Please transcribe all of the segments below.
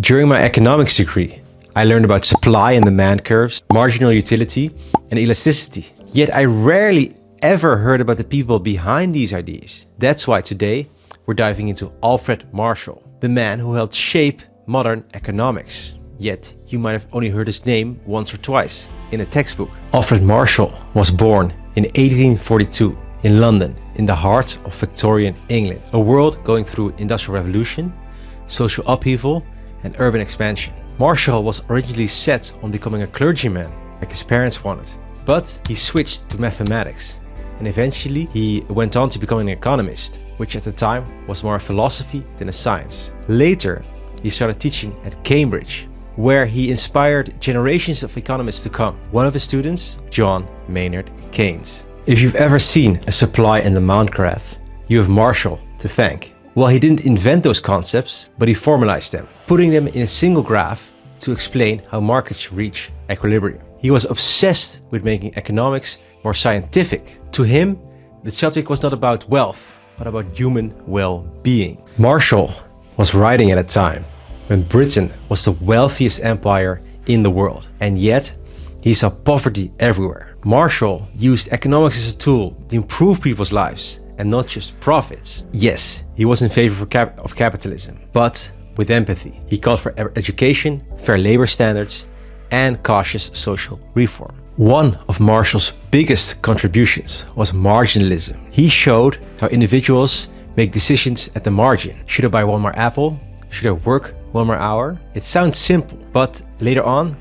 During my economics degree, I learned about supply and demand curves, marginal utility, and elasticity. Yet I rarely ever heard about the people behind these ideas. That's why today we're diving into Alfred Marshall, the man who helped shape modern economics. Yet you might have only heard his name once or twice in a textbook. Alfred Marshall was born in 1842 in London, in the heart of Victorian England, a world going through industrial revolution, social upheaval, and urban expansion. Marshall was originally set on becoming a clergyman, like his parents wanted, but he switched to mathematics, and eventually he went on to becoming an economist, which at the time was more a philosophy than a science. Later, he started teaching at Cambridge, where he inspired generations of economists to come. One of his students, John Maynard Keynes. If you've ever seen a supply and demand graph, you have Marshall to thank. Well, he didn't invent those concepts, but he formalized them, putting them in a single graph to explain how markets reach equilibrium. He was obsessed with making economics more scientific. To him, the subject was not about wealth, but about human well-being. Marshall was writing at a time when Britain was the wealthiest empire in the world, and yet he saw poverty everywhere. Marshall used economics as a tool to improve people's lives and not just profits. Yes, he was in favor of capitalism, but with empathy. He called for education, fair labor standards, and cautious social reform. One of Marshall's biggest contributions was marginalism. He showed how individuals make decisions at the margin. Should I buy one more apple? Should I work one more hour? It sounds simple, but later on,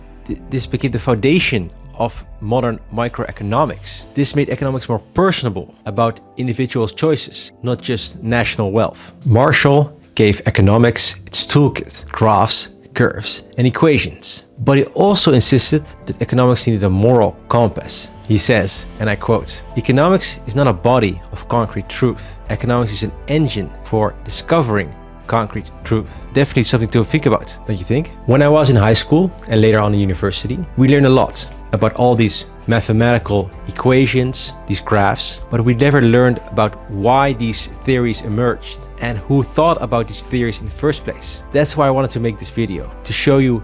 this became the foundation of modern microeconomics. This made economics more personable, about individuals' choices, not just national wealth. Marshall gave economics its toolkit, graphs, curves, and equations. But he also insisted that economics needed a moral compass. He says, and I quote, "Economics is not a body of concrete truth. Economics is an engine for discovering concrete truth." Definitely something to think about, don't you think? When I was in high school and later on in university, we learned a lot about all these mathematical equations, these graphs, but we never learned about why these theories emerged and who thought about these theories in the first place. That's why I wanted to make this video, to show you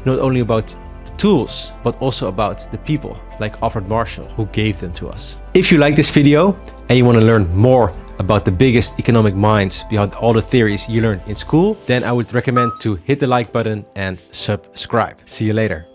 not only about the tools, but also about the people like Alfred Marshall who gave them to us. If you like this video and you want to learn more about the biggest economic minds behind all the theories you learned in school, then I would recommend to hit the like button and subscribe. See you later.